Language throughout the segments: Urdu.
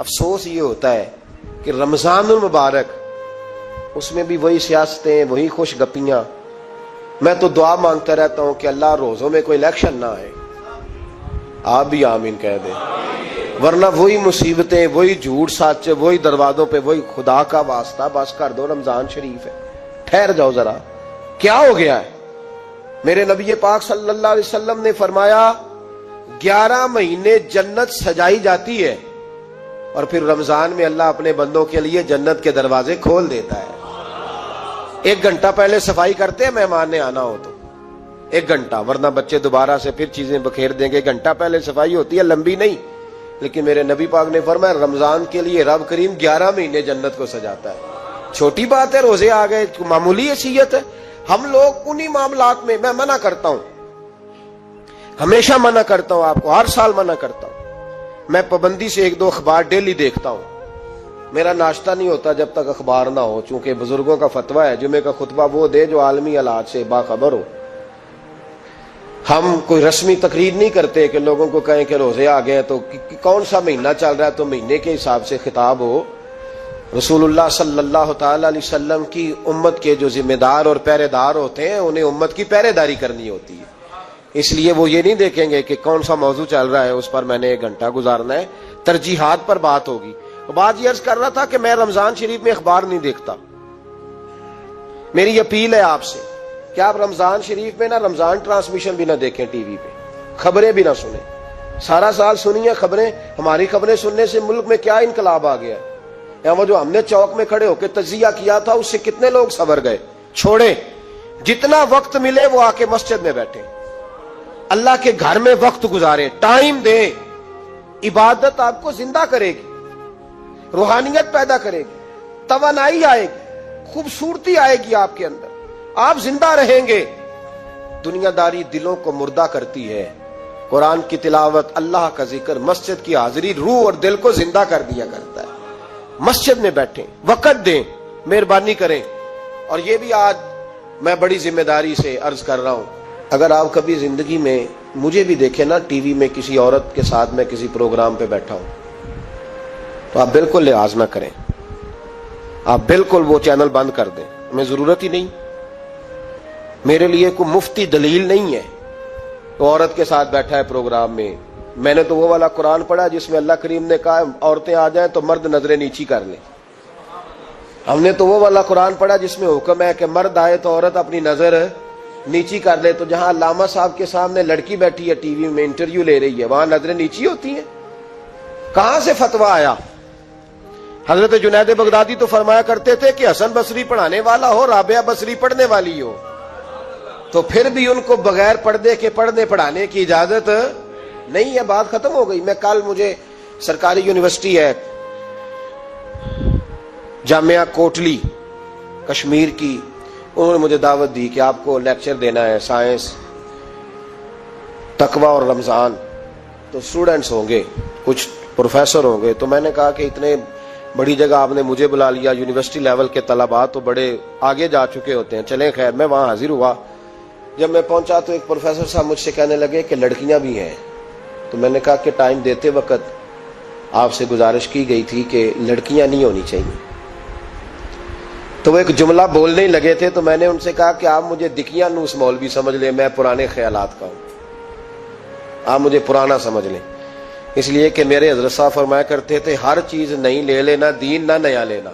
افسوس یہ ہوتا ہے کہ رمضان المبارک اس میں بھی وہی سیاستیں، وہی خوش گپیاں. میں تو دعا مانگتا رہتا ہوں کہ اللہ روزوں میں کوئی الیکشن نہ آئے. آپ بھی آمین کہہ دیں. ورنہ وہی مصیبتیں، وہی جھوٹ سچ، وہی دروازوں پہ وہی. خدا کا واسطہ بس کر دو، رمضان شریف ہے، ٹھہر جاؤ ذرا. کیا ہو گیا ہے؟ میرے نبی پاک صلی اللہ علیہ وسلم نے فرمایا 11 مہینے جنت سجائی جاتی ہے اور پھر رمضان میں اللہ اپنے بندوں کے لیے جنت کے دروازے کھول دیتا ہے. 1 گھنٹہ پہلے صفائی کرتے ہیں مہمان نے آنا ہو تو 1 گھنٹہ، ورنہ بچے دوبارہ سے پھر چیزیں بکھیر دیں گے. 1 گھنٹہ پہلے صفائی ہوتی ہے، لمبی نہیں. لیکن میرے نبی پاک نے فرمایا رمضان کے لیے رب کریم 11 مہینے جنت کو سجاتا ہے. چھوٹی بات ہے، روزے آ گئے، معمولی حیثیت ہے. ہم لوگ انہی معاملات میں، میں منع کرتا ہوں، ہمیشہ منع کرتا ہوں، آپ کو ہر سال منع کرتا ہوں. میں پابندی سے 1-2 اخبار ڈیلی دیکھتا ہوں. میرا ناشتہ نہیں ہوتا جب تک اخبار نہ ہو، چونکہ بزرگوں کا فتویٰ ہے جمعے کا خطبہ وہ دے جو عالمی حالات سے باخبر ہو. ہم کوئی رسمی تقریر نہیں کرتے کہ لوگوں کو کہیں کہ روزے آ گئے تو کون سا مہینہ چل رہا ہے تو مہینے کے حساب سے خطاب ہو. رسول اللہ صلی اللہ تعالی علیہ وسلم کی امت کے جو ذمہ دار اور پہرے دار ہوتے ہیں انہیں امت کی پہرے داری کرنی ہوتی ہے. اس لیے وہ یہ نہیں دیکھیں گے کہ کون سا موضوع چل رہا ہے اس پر میں نے 1 گھنٹہ گزارنا ہے. ترجیحات پر بات ہوگی. بات یہ عرض کر رہا تھا کہ میں رمضان شریف میں اخبار نہیں دیکھتا. میری اپیل ہے آپ سے کہ آپ رمضان شریف میں نہ رمضان ٹرانسمیشن بھی نہ دیکھیں، ٹی وی پہ خبریں بھی نہ سنیں. سارا سال سنیے خبریں. ہماری خبریں سننے سے ملک میں کیا انقلاب آ گیا ہے. یا وہ جو ہم نے چوک میں کھڑے ہو کے تجزیہ کیا تھا اس سے کتنے لوگ سنور گئے. چھوڑیں، جتنا وقت ملے وہ آ کے مسجد میں بیٹھیں، اللہ کے گھر میں وقت گزاریں، ٹائم دیں. عبادت آپ کو زندہ کرے گی، روحانیت پیدا کرے گی، توانائی آئے گی، خوبصورتی آئے گی آپ کے اندر، آپ زندہ رہیں گے. دنیا داری دلوں کو مردہ کرتی ہے. قرآن کی تلاوت، اللہ کا ذکر، مسجد کی حاضری روح اور دل کو زندہ کر دیا کرتا ہے. مسجد میں بیٹھیں، وقت دیں، مہربانی کریں. اور یہ بھی آج میں بڑی ذمہ داری سے عرض کر رہا ہوں، اگر آپ کبھی زندگی میں مجھے بھی دیکھیں نا ٹی وی میں کسی عورت کے ساتھ میں کسی پروگرام پہ بیٹھا ہوں تو آپ بالکل لحاظ نہ کریں. آپ بالکل وہ چینل بند کر دیں. ہمیں ضرورت ہی نہیں. میرے لیے کوئی مفتی دلیل نہیں ہے تو عورت کے ساتھ بیٹھا ہے پروگرام میں. میں نے تو وہ والا قرآن پڑھا جس میں اللہ کریم نے کہا عورتیں آ جائیں تو مرد نظریں نیچی کر لیں. ہم نے تو وہ والا قرآن پڑھا جس میں حکم ہے کہ مرد آئے تو عورت اپنی نظر نیچی کر لے. تو جہاں علامہ صاحب کے سامنے لڑکی بیٹھی ہے ٹی وی میں انٹرویو لے رہی ہے وہاں نظریں نیچی ہوتی ہیں؟ کہاں سے فتویٰ آیا؟ حضرت جنید بغدادی تو فرمایا کرتے تھے کہ حسن بصری پڑھانے والا ہو، رابعہ بصری پڑھنے والی ہو. تو پھر بھی ان کو بغیر پردے کے پڑھنے پڑھانے کی اجازت نہیں ہے. بات ختم ہو گئی. میں کل مجھے سرکاری یونیورسٹی ہے جامعہ کوٹلی کشمیر کی، انہوں نے مجھے دعوت دی کہ آپ کو لیکچر دینا ہے سائنس، تقوی اور رمضان. تو اسٹوڈنٹس ہوں گے، کچھ پروفیسر ہوں گے. تو میں نے کہا کہ اتنے بڑی جگہ آپ نے مجھے بلا لیا، یونیورسٹی لیول کے طلباء تو بڑے آگے جا چکے ہوتے ہیں. چلیں خیر، میں وہاں حاضر ہوا. جب میں پہنچا تو ایک پروفیسر صاحب مجھ سے کہنے لگے کہ لڑکیاں بھی ہیں. تو میں نے کہا کہ ٹائم دیتے وقت آپ سے گزارش کی گئی تھی کہ لڑکیاں نہیں ہونی چاہیے. تو وہ ایک جملہ بولنے ہی لگے تھے تو میں نے ان سے کہا کہ آپ مجھے دکھیاں نوس مولوی سمجھ لیں، میں پرانے خیالات کا ہوں، آپ مجھے پرانا سمجھ لیں. اس لیے کہ میرے حضرت صاحب فرمایا کرتے تھے ہر چیز نہیں لے لینا، دین نہ نیا لینا.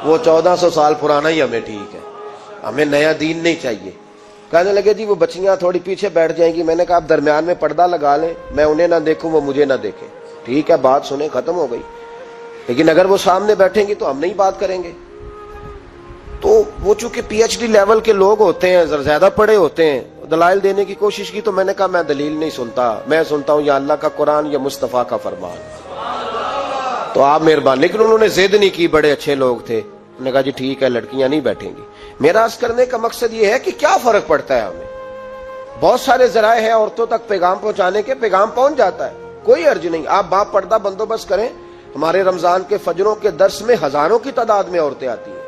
وہ 1400 سال پرانا ہی ہمیں ٹھیک ہے، ہمیں نیا دین نہیں چاہیے. کہنے لگے جی وہ بچیاں تھوڑی پیچھے بیٹھ جائیں گی. میں نے کہا آپ درمیان میں پردہ لگا لیں، میں انہیں نہ دیکھوں وہ مجھے نہ دیکھیں. ٹھیک ہے، بات سنیں، ختم ہو گئی. لیکن اگر وہ سامنے بیٹھیں گی تو ہم نہیں بات کریں گے. تو وہ چونکہ پی ایچ ڈی لیول کے لوگ ہوتے ہیں، زیادہ پڑھے ہوتے ہیں، دلائل دینے کی کوشش کی. تو میں نے کہا میں دلیل نہیں سنتا، میں سنتا ہوں یا اللہ کا قرآن یا مصطفیٰ کا فرمان. تو آپ مہربان. لیکن انہوں نے ضد نہیں کی، بڑے اچھے لوگ تھے. انہوں نے کہا جی ٹھیک ہے لڑکیاں نہیں بیٹھیں گی. میرا عرض کرنے کا مقصد یہ ہے کہ کیا فرق پڑتا ہے ہمیں. بہت سارے ذرائع ہیں عورتوں تک پیغام پہنچانے کے، پیغام پہنچ جاتا ہے، کوئی حرج نہیں. آپ باپ پردہ بندوبست کریں. ہمارے رمضان کے فجروں کے درس میں ہزاروں کی تعداد میں عورتیں آتی ہیں،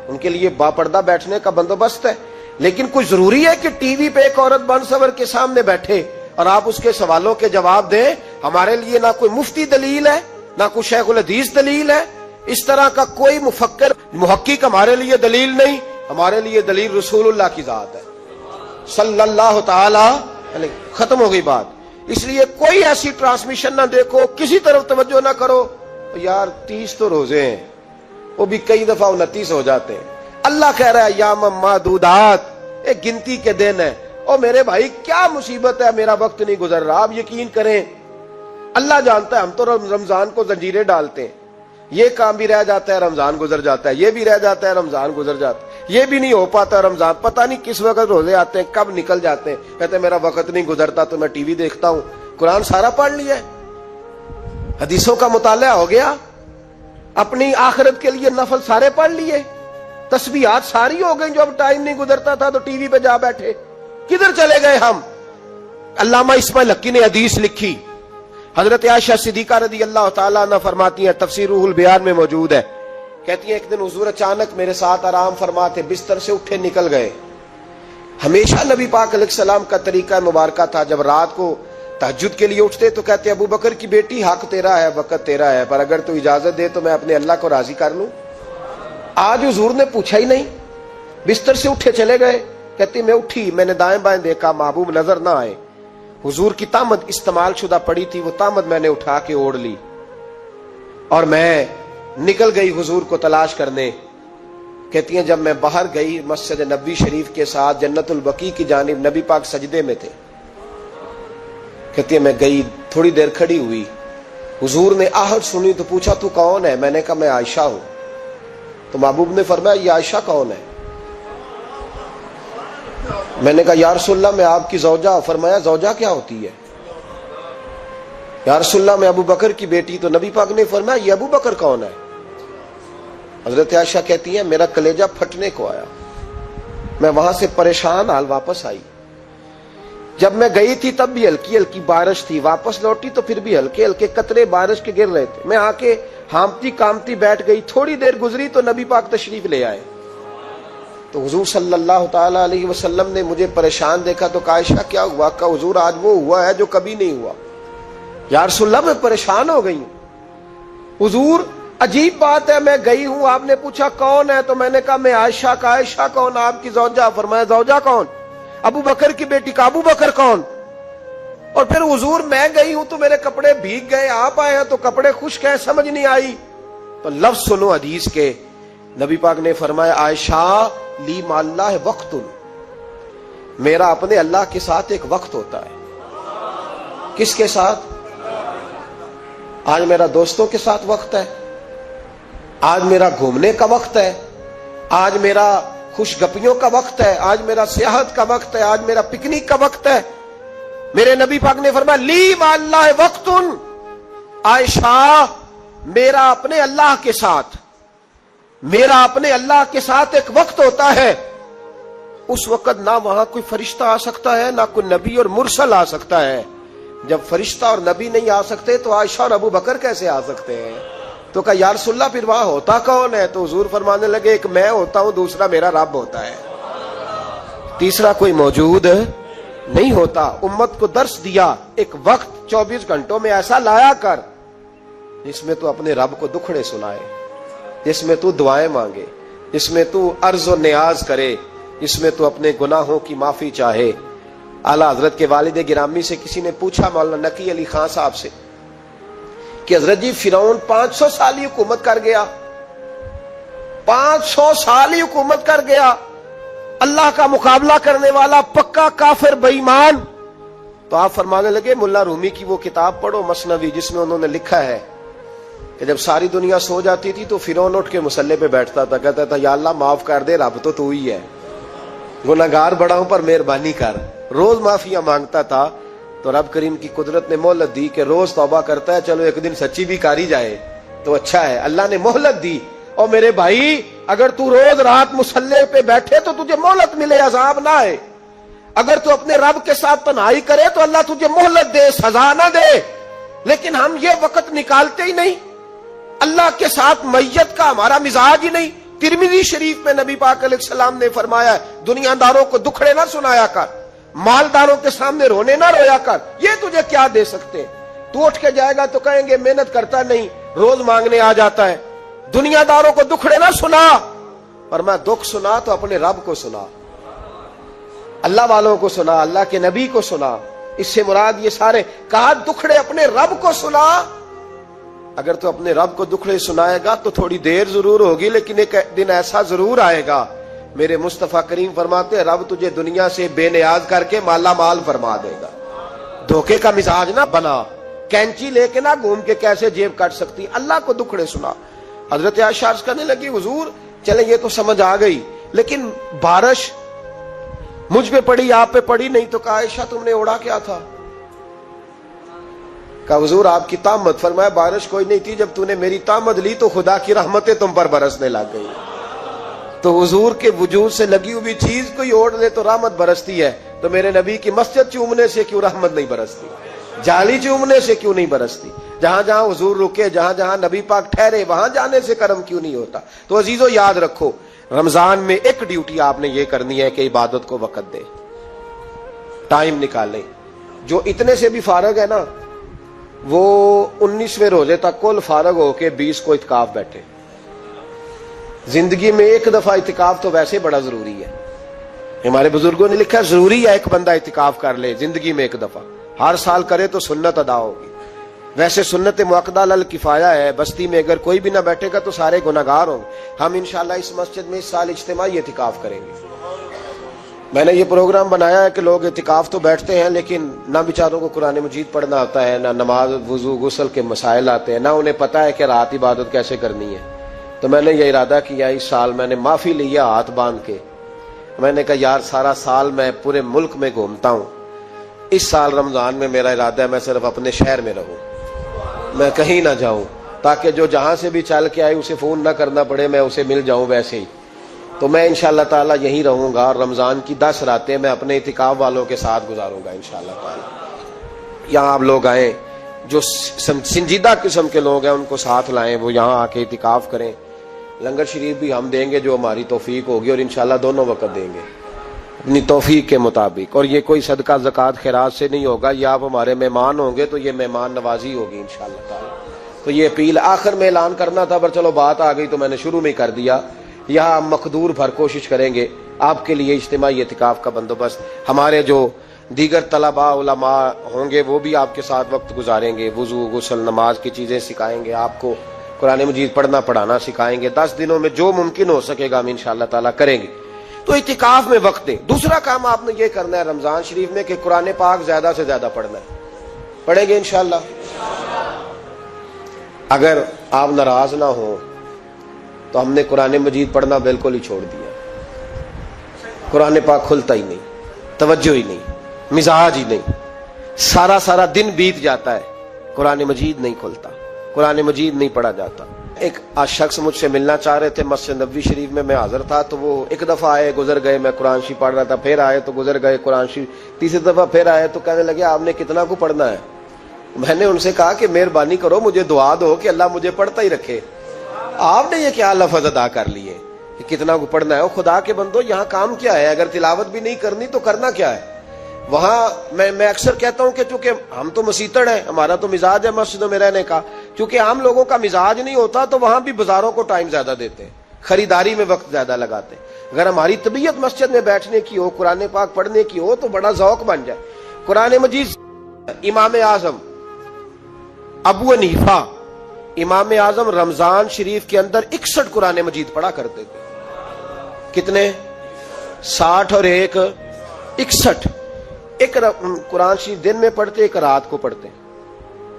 ان کے لیے باپردہ بیٹھنے کا بندوبست ہے. لیکن کوئی ضروری ہے کہ ٹی وی پہ ایک عورت بن سور کے سامنے بیٹھے اور آپ اس کے سوالوں کے جواب دیں؟ ہمارے لیے نہ کوئی مفتی دلیل ہے نہ کوئی شیخ الحدیث دلیل ہے. اس طرح کا کوئی مفکر محقق ہمارے لیے دلیل نہیں. ہمارے لیے دلیل رسول اللہ کی ذات ہے صلی اللہ تعالی علیہ. ختم ہو گئی بات. اس لیے کوئی ایسی ٹرانسمیشن نہ دیکھو, کسی طرف توجہ نہ کرو. یار 30 تو روزے ہیں, وہ بھی کئی دفعہ 29 ہو جاتے ہیں. اللہ کہہ رہا ہے ایام معدودات, ایک گنتی کے دن ہے. اور میرے بھائی کیا مصیبت ہے, میرا وقت نہیں گزر رہا. آپ یقین کریں, اللہ جانتا ہے ہم تو رمضان کو زنجیریں ڈالتے ہیں. یہ کام بھی رہ جاتا ہے, رمضان گزر جاتا ہے. یہ بھی رہ جاتا ہے, رمضان گزر جاتا ہے. یہ بھی نہیں ہو پاتا رمضان, پتہ نہیں کس وقت روزے آتے ہیں, کب نکل جاتے ہیں. کہتے ہیں میرا وقت نہیں گزرتا تو میں ٹی وی دیکھتا ہوں. قرآن سارا پڑھ لیا ہے, حدیثوں کا مطالعہ ہو گیا, اپنی آخرت کے لیے نفل سارے پڑھ لیے, تسبیحات ساری ہو گئی. جو اب ٹائم نہیں گزرتا تھا تو ٹی وی پہ جا بیٹھے. کدھر چلے گئے ہم؟ علامہ اسماعیل حقی نے حدیث لکھی. حضرت عائشہ صدیقہ رضی اللہ تعالیٰ عنہ فرماتی ہیں, تفسیر روح البیان میں موجود ہے, کہتی ہیں ایک دن حضور اچانک میرے ساتھ آرام فرماتے بستر سے اٹھے نکل گئے. ہمیشہ نبی پاک علیہ السلام کا طریقہ مبارکہ تھا, جب رات کو تہجد کے لیے اٹھتے تو کہتے ابو بکر کی بیٹی حق تیرا ہے, وقت تیرا ہے, پر اگر تو اجازت دے تو میں اپنے اللہ کو راضی کر لوں. آج حضور نے پوچھا ہی نہیں, بستر سے اٹھے چلے گئے. کہتی میں اٹھی, میں نے دائیں بائیں دیکھا, محبوب نظر نہ آئے. حضور کی تامد استعمال شدہ پڑی تھی, وہ تامد میں نے اٹھا کے اوڑھ لی اور میں نکل گئی حضور کو تلاش کرنے. کہتی ہیں جب میں باہر گئی مسجد نبوی شریف کے ساتھ جنت البقیع کی جانب, نبی پاک سجدے میں تھے. کہتی ہے میں گئی, تھوڑی دیر کھڑی ہوئی, حضور نے آہٹ سنی تو پوچھا تو کون ہے؟ میں نے کہا میں عائشہ ہوں. تو محبوب نے فرمایا یہ عائشہ کون ہے؟ میں نے کہا یا رسول اللہ میں آپ کی زوجہ. فرمایا زوجہ کیا ہوتی ہے؟ یا رسول اللہ میں ابو بکر کی بیٹی. تو نبی پاک نے فرمایا یہ ابو بکر کون ہے؟ حضرت عائشہ کہتی ہیں میرا کلیجہ پھٹنے کو آیا, میں وہاں سے پریشان حال واپس آئی. جب میں گئی تھی تب بھی ہلکی ہلکی بارش تھی, واپس لوٹی تو پھر بھی ہلکے ہلکے قطرے بارش کے گر رہے تھے. میں آ کے ہامتی کامتی بیٹھ گئی. تھوڑی دیر گزری تو نبی پاک تشریف لے آئے. تو حضور صلی اللہ تعالی علیہ وسلم نے مجھے پریشان دیکھا تو کہا عائشہ کیا ہوا؟ کہا حضور آج وہ ہوا ہے جو کبھی نہیں ہوا. یا رسول اللہ میں پریشان ہو گئی ہوں. حضور عجیب بات ہے, میں گئی ہوں, آپ نے پوچھا کون ہے تو میں نے کہا میں عائشہ. کا عائشہ کون؟ آپ کی زوجہ. فرمایا زوجہ کون؟ ابو بکر کی بیٹی. کا ابو بکر کون؟ اور پھر حضور میں گئی ہوں تو میرے کپڑے بھیگ گئے, آپ آئے ہیں تو کپڑے خشک ہیں, سمجھ نہیں آئی. تو لفظ سنو حدیث کے, نبی پاک نے فرمایا عائشہ لی مع اللہ وقت, میرا اپنے اللہ کے ساتھ ایک وقت ہوتا ہے. کس کے ساتھ؟ آج میرا دوستوں کے ساتھ وقت ہے, آج میرا گھومنے کا وقت ہے, آج میرا خوش گپیوں کا وقت ہے, آج میرا سیاحت کا وقت ہے, آج میرا پکنک کا وقت ہے. میرے نبی پاک نے فرمایا لی مع اللہ وقت, عائشہ میرا اپنے اللہ کے ساتھ, میرا اپنے اللہ کے ساتھ ایک وقت ہوتا ہے. اس وقت نہ وہاں کوئی فرشتہ آ سکتا ہے, نہ کوئی نبی اور مرسل آ سکتا ہے. جب فرشتہ اور نبی نہیں آ سکتے تو عائشہ اور ابو بکر کیسے آ سکتے ہیں؟ تو کہا یا رسول اللہ پھر وہاں ہوتا کون ہے؟ تو حضور فرمانے لگے ایک میں ہوتا ہوں, دوسرا میرا رب ہوتا ہے, تیسرا کوئی موجود نہیں ہوتا. امت کو درس دیا ایک وقت 24 گھنٹوں میں ایسا لایا کر جس میں تو اپنے رب کو دکھڑے سنائے, جس میں تو دعائیں مانگے, جس میں تو عرض و نیاز کرے, جس میں تو اپنے گناہوں کی معافی چاہے. اعلیٰ حضرت کے والد گرامی سے کسی نے پوچھا, مولانا نقی علی خان صاحب سے, کہ حضرت جی فرعون 500 سال ہی حکومت کر گیا, 500 سال ہی حکومت کر گیا, اللہ کا مقابلہ کرنے والا پکا کافر بے ایمان. تو آپ فرمانے لگے ملا رومی کی وہ کتاب پڑھو مثنوی, جس میں انہوں نے لکھا ہے کہ جب ساری دنیا سو جاتی تھی تو فرعون اٹھ کے مصلے پہ بیٹھتا تھا, کہتا تھا یا اللہ معاف کر دے, رب تو ہی ہے, گناہگار بڑا ہوں پر مہربانی کر. روز معافیاں مانگتا تھا تو رب کریم کی قدرت نے مہلت دی کہ روز توبہ کرتا ہے, چلو ایک دن سچی بھی کاری جائے تو اچھا ہے. اللہ نے مہلت دی. اور میرے بھائی اگر تو روز رات مصلے پہ بیٹھے تو تجھے مہلت ملے, عذاب نہ آئے. اگر تو اپنے رب کے ساتھ تنہائی کرے تو اللہ تجھے مہلت دے, سزا نہ دے. لیکن ہم یہ وقت نکالتے ہی نہیں, اللہ کے ساتھ میت کا ہمارا مزاج ہی نہیں. ترمذی شریف میں نبی پاک علیہ السلام نے فرمایا دنیا داروں کو دکھڑے نہ سنایا کر, مالداروں کے سامنے رونے نہ رویا کر. یہ تجھے کیا دے سکتے؟ تو اٹھ کے جائے گا تو کہیں گے محنت کرتا نہیں، روز مانگنے آ جاتا ہے۔ دنیا داروں کو دکھڑے نہ سنا، اور میں دکھ سنا تو اپنے رب کو سنا، اللہ والوں کو سنا، اللہ کے نبی کو سنا۔ اس سے مراد یہ سارے کہا دکھڑے اپنے رب کو سنا۔ اگر تو اپنے رب کو دکھڑے سنائے گا تو تھوڑی دیر ضرور ہوگی، لیکن ایک دن ایسا ضرور آئے گا، میرے مصطفیٰ کریم فرماتے ہیں رب تجھے دنیا سے بے نیاز کر کے مالا مال فرما دے گا۔ دھوکے کا مزاج نہ بنا، کینچی لے کے نہ گھوم کے کیسے جیب کٹ سکتی، اللہ کو دکھڑے سنا۔ حضرت عائشہ عرض کرنے لگی حضور چلیں یہ تو سمجھ آ گئی، لیکن بارش مجھ پہ پڑی آپ پہ پڑی نہیں، تو کہا عائشہ تم نے اوڑا کیا تھا؟ کہا حضور آپ کی تامت، فرمایا بارش کوئی نہیں تھی، جب تو نے میری تامت لی تو خدا کی رحمتیں تم پر برسنے لگ گئی۔ تو حضور کے وجود سے لگی ہوئی چیز کوئی اوڑھ لے تو رحمت برستی ہے، تو میرے نبی کی مسجد چومنے سے کیوں رحمت نہیں برستی؟ جالی چومنے سے کیوں نہیں برستی؟ جہاں جہاں حضور رکے، جہاں جہاں نبی پاک ٹھہرے، وہاں جانے سے کرم کیوں نہیں ہوتا؟ تو عزیزو یاد رکھو، رمضان میں ایک ڈیوٹی آپ نے یہ کرنی ہے کہ عبادت کو وقت دے، ٹائم نکالیں۔ جو اتنے سے بھی فارغ ہے نا، وہ 19ویں روزے تک کل فارغ ہو کے 20 کو اعتکاف بیٹھے۔ زندگی میں ایک دفعہ اعتکاف تو ویسے بڑا ضروری ہے، ہمارے بزرگوں نے لکھا ضروری ہے ایک بندہ اعتکاف کر لے زندگی میں ایک دفعہ، ہر سال کرے تو سنت ادا ہوگی۔ ویسے سنت مؤکدہ الکفایہ ہے، بستی میں اگر کوئی بھی نہ بیٹھے گا تو سارے گناہگار ہوں گے۔ ہم انشاءاللہ اس مسجد میں اس سال اجتماعی اعتکاف کریں گے۔ میں نے یہ پروگرام بنایا ہے کہ لوگ اعتکاف تو بیٹھتے ہیں، لیکن نہ بیچاروں کو قرآن مجید پڑھنا آتا ہے، نہ نماز وضو غسل کے مسائل آتے ہیں، نہ انہیں پتہ ہے کہ رات عبادت کیسے کرنی ہے۔ تو میں نے یہ ارادہ کیا، اس سال میں نے معافی لیا ہاتھ باندھ کے، میں نے کہا یار سارا سال میں پورے ملک میں گھومتا ہوں، اس سال رمضان میں میرا ارادہ ہے میں صرف اپنے شہر میں رہوں، میں کہیں نہ جاؤں، تاکہ جو جہاں سے بھی چل کے آئے اسے فون نہ کرنا پڑے، میں اسے مل جاؤں ویسے ہی۔ تو میں انشاءاللہ تعالیٰ یہیں رہوں گا، اور رمضان کی 10 راتیں میں اپنے اعتکاف والوں کے ساتھ گزاروں گا انشاءاللہ تعالیٰ۔ یہاں آپ لوگ آئیں، جو سنجیدہ قسم کے لوگ ہیں ان کو ساتھ لائیں، وہ یہاں آ کے اعتکاف کریں۔ لنگر شریف بھی ہم دیں گے جو ہماری توفیق ہوگی، اور انشاءاللہ دونوں وقت دیں گے اپنی توفیق کے مطابق، اور یہ کوئی صدقہ زکوٰۃ خیرات سے نہیں ہوگا، یہ آپ ہمارے مہمان ہوں گے تو یہ مہمان نوازی ہوگی انشاءاللہ تعالیٰ۔ تو یہ اپیل آخر میں اعلان کرنا تھا، پر چلو بات آ گئی تو میں نے شروع میں کر دیا۔ یہاں ہم مقدور بھر کوشش کریں گے آپ کے لیے اجتماعی اعتکاف کا بندوبست، ہمارے جو دیگر طلباء علماء ہوں گے وہ بھی آپ کے ساتھ وقت گزاریں گے، وضو غسل نماز کی چیزیں سکھائیں گے، آپ کو قرآن مجید پڑھنا پڑھانا سکھائیں گے۔ 10 دنوں میں جو ممکن ہو سکے گا ہم انشاءاللہ تعالیٰ کریں گے۔ تو اعتکاف میں وقت دیں۔ دوسرا کام آپ نے یہ کرنا ہے رمضان شریف میں کہ قرآن پاک زیادہ سے زیادہ پڑھنا ہے، پڑھیں گے انشاءاللہ۔ اگر آپ ناراض نہ ہوں تو ہم نے قرآن مجید پڑھنا بالکل ہی چھوڑ دیا، قرآن پاک کھلتا ہی نہیں، توجہ ہی نہیں، مزاج ہی نہیں، سارا دن بیت جاتا ہے، قرآن مجید نہیں کھلتا، قرآن مجید نہیں پڑھا جاتا۔ ایک شخص مجھ سے ملنا چاہ رہے تھے مسجد نبوی شریف میں حاضر تھا، تو وہ ایک دفعہ آئے گزر گئے، میں قرآن شریف پڑھ رہا تھا، پھر آئے تو گزر گئے قرآن شریف، تیسری دفعہ پھر آئے تو کہنے لگے آپ نے کتنا کو پڑھنا ہے؟ میں نے ان سے کہا کہ مہربانی کرو مجھے دعا دو کہ اللہ مجھے پڑھتا ہی رکھے۔ آپ نے یہ کیا لفظ ادا کر لیے کہ کتنا کو پڑھنا ہے؟ وہ خدا کے بندو یہاں کام کیا ہے؟ اگر تلاوت بھی نہیں کرنی تو کرنا کیا ہے؟ وہاں میں اکثر کہتا ہوں کہ چونکہ ہم تو مسیتڑ ہیں، ہمارا تو مزاج ہے مسجدوں میں رہنے کا، چونکہ عام لوگوں کا مزاج نہیں ہوتا تو وہاں بھی بازاروں کو ٹائم زیادہ دیتے ہیں، خریداری میں وقت زیادہ لگاتے ہیں۔ اگر ہماری طبیعت مسجد میں بیٹھنے کی ہو، قرآن پاک پڑھنے کی ہو تو بڑا ذوق بن جائے۔ قرآن مجید امام اعظم ابو حنیفہ امام اعظم رمضان شریف کے اندر 61 قرآن مجید پڑھا کرتے تھے۔ کتنے؟ 60 اور 1 61۔ ایک قرآن شریف دن میں پڑھتے، ایک رات کو پڑھتے،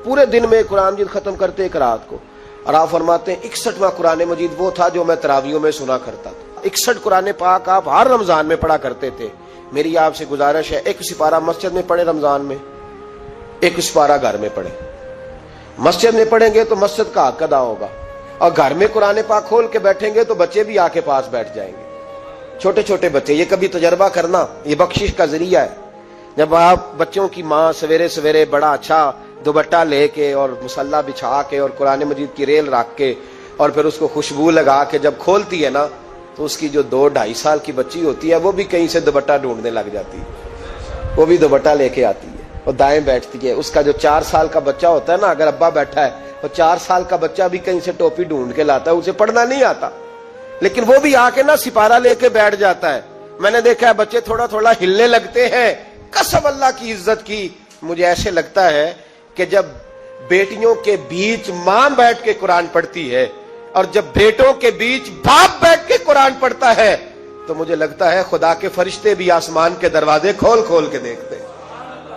پورے دن میں قرآن مجید ختم کرتے، ایک رات کو۔ اور آپ فرماتے ہیں 61واں قرآن مجید وہ تھا جو میں تراویحوں میں سنا کرتا تھا۔ 61 قرآن پاک آپ ہر رمضان میں پڑھا کرتے تھے۔ میری آپ سے گزارش ہے ایک سپارہ مسجد میں پڑھیں رمضان میں، ایک سپارہ گھر میں پڑھیں۔ مسجد میں پڑھیں گے تو مسجد کا حق ادا ہوگا، اور گھر میں قرآن پاک کھول کے بیٹھیں گے تو بچے بھی آ کے پاس بیٹھ جائیں گے، چھوٹے چھوٹے بچے۔ یہ کبھی تجربہ کرنا، یہ بخشش کا ذریعہ ہے۔ جب آپ بچوں کی ماں سویرے سویرے بڑا اچھا دوپٹہ لے کے اور مصلی بچھا کے اور قرآن مجید کی ریل رکھ کے اور پھر اس کو خوشبو لگا کے جب کھولتی ہے نا، تو اس کی جو 2-2.5 سال کی بچی ہوتی ہے وہ بھی کہیں سے دوپٹہ ڈھونڈنے لگ جاتی ہے، وہ بھی دوپٹہ لے کے آتی ہے۔ وہ دائیں بیٹھتی ہے. اس کا جو 4 سال کا بچہ ہوتا ہے نا, اگر ابا بیٹھا ہے وہ 4 سال کا بچہ بھی کہیں سے ٹوپی ڈھونڈ کے لاتا ہے, اسے پڑھنا نہیں آتا, لیکن وہ بھی آ کے نا سپارہ لے کے بیٹھ جاتا ہے. میں نے دیکھا ہے بچے تھوڑا تھوڑا ہلنے لگتے ہیں. قسم اللہ کی عزت کی, مجھے ایسے لگتا ہے کہ جب بیٹیوں کے بیچ ماں بیٹھ کے قرآن پڑھتی ہے اور جب بیٹوں کے بیچ باپ بیٹھ کے قرآن پڑھتا ہے تو مجھے لگتا ہے خدا کے فرشتے بھی آسمان کے دروازے کھول کھول کے دیکھتے ہیں,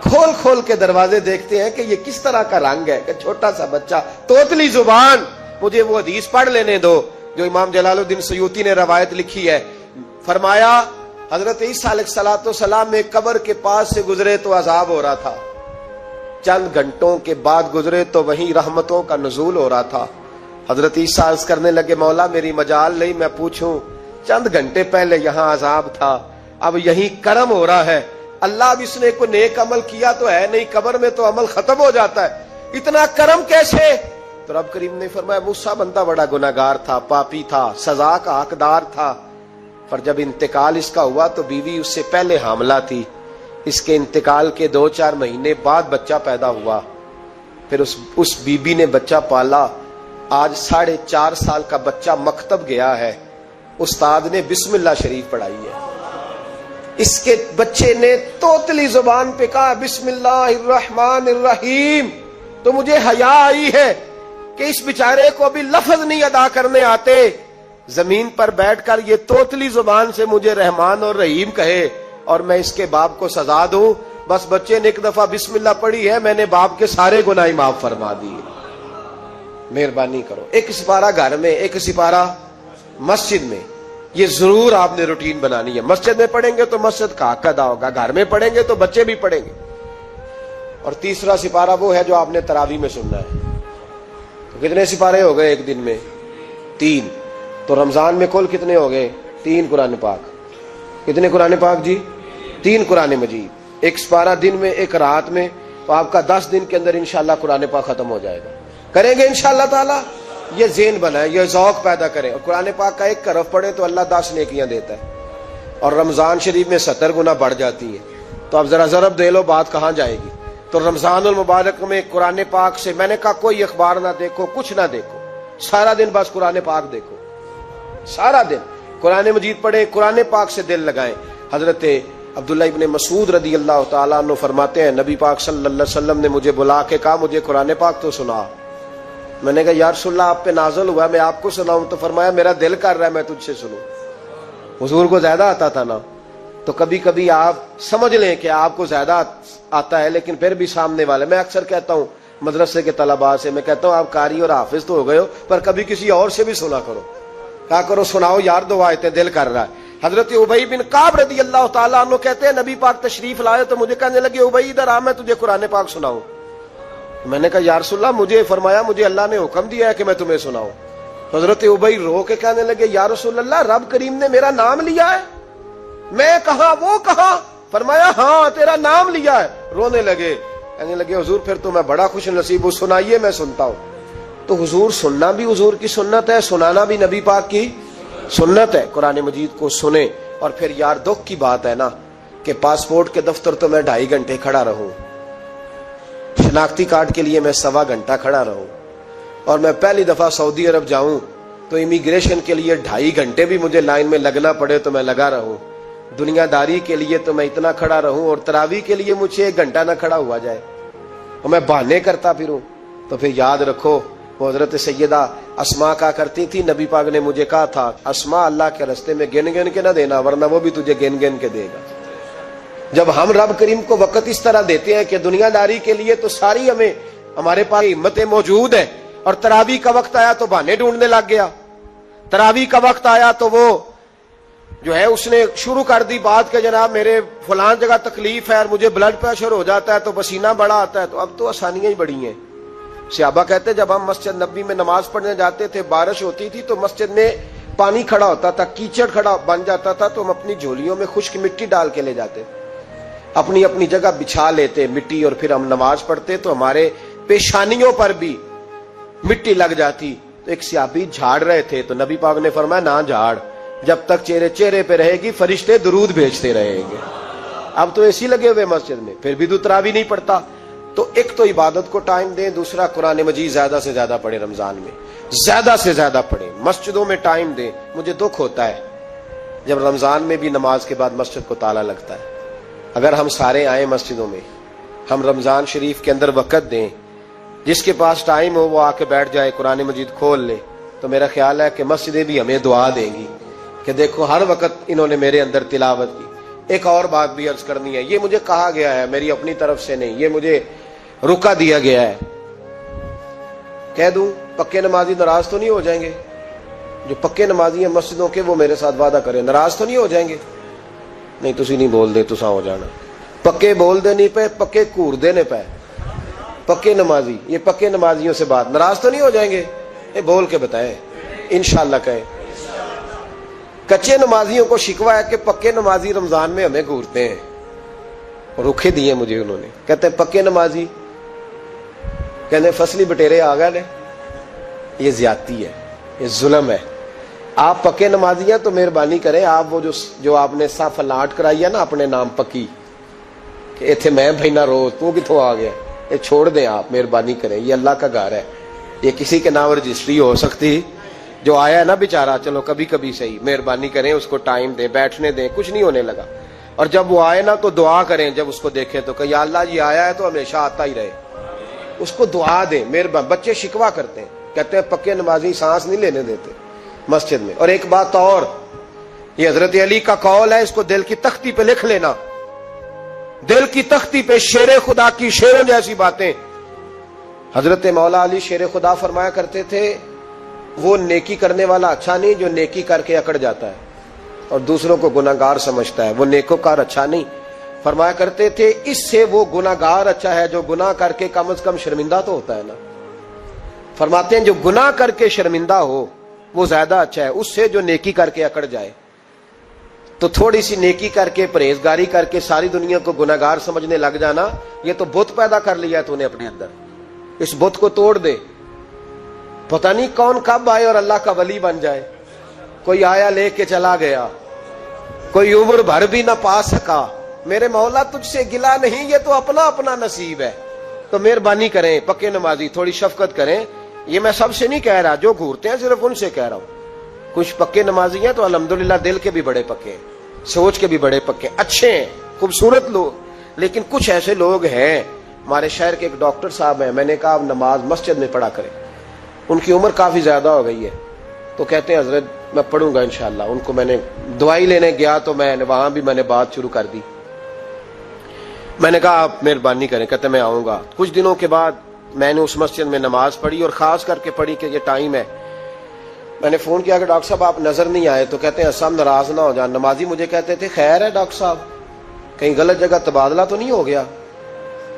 کھول کھول کے دروازے دیکھتے ہیں کہ یہ کس طرح کا رنگ ہے کہ چھوٹا سا بچہ, توتلی زبان. مجھے وہ حدیث پڑھ لینے دو جو امام جلال الدین سیوطی نے روایت لکھی ہے. فرمایا حضرت عیسیٰ علیہ السلام میں قبر کے پاس سے گزرے تو عذاب ہو رہا تھا, چند گھنٹوں کے بعد گزرے تو وہیں رحمتوں کا نزول ہو رہا تھا. حضرت عیسیٰ عرض کرنے لگے مولا میری مجال نہیں میں پوچھوں, چند گھنٹے پہلے یہاں عذاب تھا, اب یہیں کرم ہو رہا ہے. اللہ اب اس نے کوئی نیک عمل کیا تو ہے نہیں, قبر میں تو عمل ختم ہو جاتا ہے, اتنا کرم کیسے؟ تو رب کریم نے فرمایا موسیٰ بندہ بڑا گناہگار تھا, پاپی تھا, سزا کا حقدار تھا, پر جب انتقال اس کا ہوا تو بیوی اس سے پہلے حاملہ تھی. اس کے انتقال کے 2-4 مہینے بعد بچہ پیدا ہوا, پھر اس بیوی نے بچہ پالا. آج 4.5 سال کا بچہ مکتب گیا ہے, استاد نے بسم اللہ شریف پڑھائی ہے, اس کے بچے نے توتلی زبان پہ کہا بسم اللہ الرحمن الرحیم. تو مجھے حیا آئی ہے کہ اس بیچارے کو ابھی لفظ نہیں ادا کرنے آتے, زمین پر بیٹھ کر یہ توتلی زبان سے مجھے رحمان اور رحیم کہے اور میں اس کے باپ کو سزا دوں. بس بچے نے ایک دفعہ بسم اللہ پڑھی ہے, میں نے باپ کے سارے گناہ معاف فرما دیے. مہربانی کرو, ایک سپارہ گھر میں, ایک سپارہ مسجد میں, یہ ضرور آپ نے روٹین بنانی ہے. مسجد میں پڑھیں گے تو مسجد کا حق ادا ہوگا, گھر میں پڑھیں گے تو بچے بھی پڑھیں گے. اور تیسرا سپارہ وہ ہے جو آپ نے تراویح میں سننا ہے. تو کتنے سپارے ہو گئے ایک دن میں؟ 3. تو رمضان میں کل کتنے ہو گئے؟ 3 قرآن پاک. کتنے قرآن پاک جی؟ 3 قرآن مجید. ایک سپارہ دن میں, ایک رات میں, تو آپ کا 10 دن کے اندر انشاءاللہ قرآن پاک ختم ہو جائے گا. کریں گے انشاءاللہ تعالی. یہ ذہن بنائیں, یہ ذوق پیدا کریں, اور قرآن پاک کا ایک حرف پڑھیں تو اللہ 10 نیکیاں دیتا ہے, اور رمضان شریف میں 70 گنا بڑھ جاتی ہیں. تو اب ذرا ضرب دے لو بات کہاں جائے گی. تو رمضان المبارک میں قرآن پاک سے میں نے کہا کوئی اخبار نہ دیکھو, کچھ نہ دیکھو, سارا دن بس قرآن پاک دیکھو, سارا دن قرآن مجید پڑھیں, قرآن پاک سے دل لگائیں. حضرت عبداللہ ابن مسعود رضی اللہ تعالیٰ عنہ فرماتے ہیں نبی پاک صلی اللہ علیہ وسلم نے مجھے بلا کے کہا مجھے قرآن پاک تو سنا. میں نے کہا یا رسول اللہ آپ پہ نازل ہوا, میں آپ کو سناؤں؟ تو فرمایا میرا دل کر رہا ہے میں تجھ سے سنوں. حضور کو زیادہ آتا تھا نا, تو کبھی کبھی آپ سمجھ لیں کہ آپ کو زیادہ آتا ہے, لیکن پھر بھی سامنے والے, میں اکثر کہتا ہوں مدرسے کے طلباء سے, میں کہتا ہوں آپ قاری اور حافظ تو ہو گئے ہو, پر کبھی کسی اور سے بھی سنا کرو. کہا کرو سناؤ یار 2 آیتیں, دل کر رہا ہے. حضرت ابی بن کعب رضی اللہ تعالیٰ عنہ کہتے ہیں نبی پاک تشریف لائے تو مجھے کہنے لگے ابی ادھر آ, میں تجھے قرآن پاک سناؤں. میں نے کہا یا رسول اللہ مجھے فرمایا مجھے اللہ نے حکم دیا ہے کہ میں تمہیں سناؤں. حضرت ابی رو کے کہنے لگے یا رسول اللہ رب کریم نے میرا نام لیا ہے. میں کہاں وہ کہاں؟ فرمایا ہاں تیرا نام لیا ہے. رونے لگے, کہنے لگے حضور پھر تو میں بڑا خوش نصیب ہوں, سنائیے میں سنتا ہوں. تو حضور سننا بھی حضور کی سنت ہے, سنانا بھی نبی پاک کی سنت ہے. قرآن مجید کو سنیں. اور پھر یار دکھ کی بات ہے نا کہ پاسپورٹ کے دفتر تو میں 2.5 گھنٹے کھڑا رہوں, شناختی کارڈ کے لیے میں 1.25 گھنٹہ کھڑا رہوں, اور میں پہلی دفعہ سعودی عرب جاؤں تو امیگریشن کے لیے 2.5 گھنٹے بھی مجھے لائن میں لگنا پڑے تو میں لگا رہوں. دنیا داری کے لیے تو میں اتنا کھڑا رہوں, اور تراویح کے لیے مجھے 1 گھنٹہ نہ کھڑا ہوا جائے اور میں بہانے کرتا پھروں. تو پھر یاد رکھو وہ حضرت سیدہ اسماء کا کرتی تھی, نبی پاک نے مجھے کہا تھا اسماء اللہ کے راستے میں گن گن کے نہ دینا ورنہ وہ بھی تجھے گن گن کے دے گا. جب ہم رب کریم کو وقت اس طرح دیتے ہیں کہ دنیا داری کے لیے تو ساری ہمارے پاس ہمتیں موجود ہیں, اور تراویح کا وقت آیا تو بہانے ڈھونڈنے لگ گیا. تراویح کا وقت آیا تو وہ جو ہے اس نے شروع کر دی بات کہ جناب میرے فلان جگہ تکلیف ہے اور مجھے بلڈ پریشر ہو جاتا ہے تو پسینہ بڑا آتا ہے. تو اب تو آسانیاں ہی بڑی ہیں. صحابہ کہتے جب ہم مسجد نبوی میں نماز پڑھنے جاتے تھے, بارش ہوتی تھی تو مسجد میں پانی کھڑا ہوتا تھا, کیچڑ کھڑا بن جاتا تھا, تو ہم اپنی جھولیوں میں خشک مٹی ڈال کے لے جاتے, اپنی اپنی جگہ بچھا لیتے مٹی, اور پھر ہم نماز پڑھتے تو ہمارے پیشانیوں پر بھی مٹی لگ جاتی. تو ایک صحابی جھاڑ رہے تھے تو نبی پاک نے فرمایا نہ جھاڑ, جب تک چہرے پہ رہے گی فرشتے درود بھیجتے رہیں گے. اب تو اے سی لگے ہوئے مسجد میں، پھر بھی تو تراویح نہیں پڑھتا. تو ایک تو عبادت کو ٹائم دیں، دوسرا قرآن مجید زیادہ سے زیادہ پڑھیں، رمضان میں زیادہ سے زیادہ پڑھیں، مسجدوں میں ٹائم دیں. مجھے دکھ ہوتا ہے جب رمضان میں بھی نماز کے بعد مسجد کو تالا لگتا ہے. اگر ہم سارے آئیں مسجدوں میں، ہم رمضان شریف کے اندر وقت دیں، جس کے پاس ٹائم ہو وہ آ کے بیٹھ جائے، قرآن مجید کھول لے، تو میرا خیال ہے کہ مسجدیں بھی ہمیں دعا دیں گی کہ دیکھو ہر وقت انہوں نے میرے اندر تلاوت کی. ایک اور بات بھی عرض کرنی ہے، یہ مجھے کہا گیا ہے، میری اپنی طرف سے نہیں، یہ مجھے رکا دیا گیا ہے. کہہ دوں پکے نمازی ناراض تو نہیں ہو جائیں گے؟ جو پکے نمازی ہیں مسجدوں کے وہ میرے ساتھ وعدہ کریں، ناراض تو نہیں ہو جائیں گے؟ نہیں تسی نہیں بول دے، تساں ہو جانا. پکے بول دے نہیں پے، پکے کور دینے پے. پکے نمازی، یہ پکے نمازیوں سے بات، ناراض تو نہیں ہو جائیں گے؟ یہ بول کے بتائیں، انشاءاللہ کہیں. کچے نمازیوں کو شکوہ ہے کہ پکے نمازی رمضان میں ہمیں گھورتے ہیں. رکھے دیے مجھے انہوں نے، کہتے ہیں پکے نمازی، کہتے فصلی بٹیرے آ گئے. یہ زیادتی ہے، یہ ظلم ہے. آپ پکے نمازی ہیں تو مہربانی کریں، آپ وہ جو آپ نے صف الاٹ کرائی ہے نا اپنے نام پکی، کہ ایتھے میں بھینا روز تو کتوں آ گیا، یہ چھوڑ دیں آپ، مہربانی کریں. یہ اللہ کا گھر ہے، یہ کسی کے نام رجسٹری ہو سکتی. جو آیا ہے نا بیچارہ، چلو کبھی کبھی صحیح، مہربانی کریں اس کو ٹائم دیں، بیٹھنے دیں، کچھ نہیں ہونے لگا. اور جب وہ آئے نا تو دعا کریں، جب اس کو دیکھیں تو کہ یا اللہ یہ آیا ہے تو ہمیشہ آتا ہی رہے. اس کو دعا دیں، مہربان. بچے شکوا کرتے ہیں، کہتے ہیں پکے نمازی سانس نہیں لینے دیتے مسجد میں. اور ایک بات اور، یہ حضرت علی کا قول ہے، اس کو دل کی تختی پہ لکھ لینا، دل کی تختی پہ. شیر خدا کی شیروں جیسی باتیں. حضرت مولا علی شیر خدا فرمایا کرتے تھے، وہ نیکی کرنے والا اچھا نہیں جو نیکی کر کے اکڑ جاتا ہے اور دوسروں کو گناہگار سمجھتا ہے، وہ نیکوکار اچھا نہیں. فرمایا کرتے تھے اس سے وہ گناہگار اچھا ہے جو گناہ کر کے کم از کم شرمندہ تو ہوتا ہے نا. فرماتے ہیں جو گناہ کر کے شرمندہ ہو وہ زیادہ اچھا ہے اس سے جو نیکی کر کے اکڑ جائے. تو تھوڑی سی نیکی کر کے پرہیزگاری کر کے ساری دنیا کو گناہگار سمجھنے لگ جانا، یہ تو بت پیدا کر لیا ہے تو نے اپنے اندر. اس بت کو توڑ دے. پتہ نہیں کون کب آئے اور اللہ کا ولی بن جائے. کوئی آیا لے کے چلا گیا، کوئی عمر بھر بھی نہ پا سکا. میرے مولا تجھ سے گلا نہیں، یہ تو اپنا اپنا نصیب ہے. تو مہربانی کریں پکے نمازی، تھوڑی شفقت کریں. یہ میں سب سے نہیں کہہ رہا، جو گھورتے ہیں صرف ان سے کہہ رہا ہوں. کچھ پکے نمازی ہیں تو الحمدللہ دل کے بھی بڑے پکے ہیں، سوچ کے بھی بڑے پکے، اچھے ہیں، خوبصورت لوگ. لیکن کچھ ایسے لوگ ہیں، ہمارے شہر کے ایک ڈاکٹر صاحب ہیں، میں نے کہا آپ نماز مسجد میں پڑھا کریں. ان کی عمر کافی زیادہ ہو گئی ہے تو کہتے ہیں حضرت میں پڑھوں گا انشاءاللہ. ان کو میں نے دوائی لینے گیا تو میں نے وہاں بھی میں نے بات شروع کر دی. میں نے کہا آپ مہربانی کریں، کہتے میں آؤں گا. کچھ دنوں کے بعد میں نے اس مسجد میں نماز پڑھی اور خاص کر کے پڑھی کہ یہ ٹائم ہے. میں نے فون کیا کہ ڈاکٹر صاحب آپ نظر نہیں آئے. تو کہتے ہیں صاحب ناراض نہ ہو جان. نمازی مجھے کہتے تھے خیر ہے ڈاکٹر صاحب، کہیں غلط جگہ تبادلہ تو نہیں ہو گیا،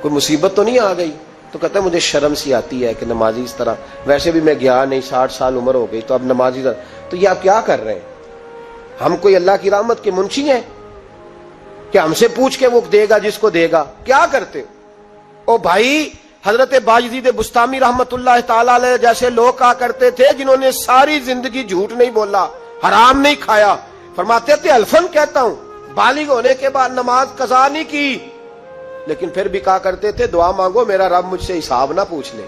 کوئی مصیبت تو نہیں آ گئی؟ تو کہتا ہے مجھے شرم سی آتی ہے کہ نمازی اس طرح، ویسے بھی میں گیا نہیں، 60 سال عمر ہو گئی، تو اب نمازی تو یہ آپ کیا کر رہے ہیں؟ ہم کوئی اللہ کی رحمت کے منشی ہیں کہ ہم سے پوچھ کے وہ دے گا جس کو دے گا؟ کیا کرتے ہو؟ او بھائی، حضرت باجدید بستامی رحمت اللہ تعالی علیہ جیسے لوگ کہا کرتے تھے جنہوں نے ساری زندگی جھوٹ نہیں بولا، حرام نہیں کھایا. فرماتے تھے الفن کہتا ہوں، بالغ ہونے کے بعد نماز قضا نہیں کی، لیکن پھر بھی کہا کرتے تھے دعا مانگو میرا رب مجھ سے حساب نہ پوچھ لے.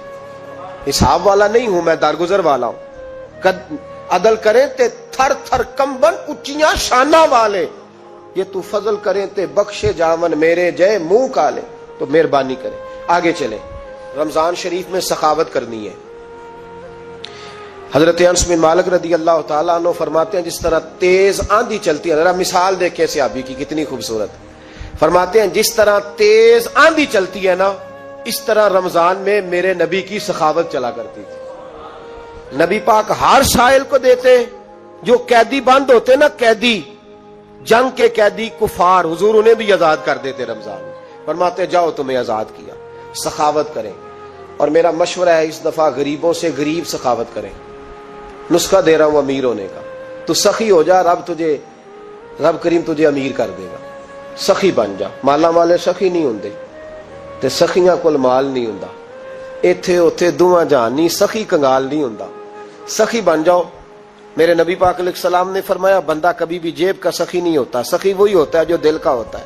حساب والا نہیں ہوں میں، درگزر والا ہوں. عدل کریں تے تھر تھر کمبن اچیاں شانہ والے، یہ تو فضل کریں تے بخشے جاون میرے جے منہ کالے. تو مہربانی کریں آگے چلیں. رمضان شریف میں سخاوت کرنی ہے. حضرت انس بن مالک رضی اللہ تعالیٰ عنہ فرماتے ہیں جس طرح تیز آندھی چلتی ہے، ذرا مثال دیکھیں صحابی کی کتنی خوبصورت. فرماتے ہیں جس طرح تیز آندھی چلتی ہے نا، اس طرح رمضان میں میرے نبی کی سخاوت چلا کرتی تھی. نبی پاک ہر سائل کو دیتے. جو قیدی بند ہوتے نا، قیدی جنگ کے قیدی کفار، حضور انہیں بھی آزاد کر دیتے رمضان میں. فرماتے جاؤ تمہیں آزاد کیا. سخاوت کریں. اور میرا مشورہ ہے اس دفعہ غریبوں سے غریب سخاوت کریں. نسخہ دے رہا ہوں امیر ہونے کا. تو سخی ہو جا، رب کریم تجھے امیر کر دے گا. سخی بن جا. مالا والے سخی نہیں ہوندے تے سخیاں کول مال نہیں ہوندا. ایتھے اوتھے دوواں جہان نہیں، سخی کنگال نہیں ہوندا. سخی بن جاؤ. میرے نبی پاک علیہ السلام نے فرمایا بندہ کبھی بھی جیب کا سخی نہیں ہوتا، سخی وہی ہوتا ہے جو دل کا ہوتا ہے.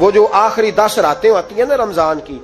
وہ جو آخری 10 راتیں ہوتی ہیں نا رمضان کی،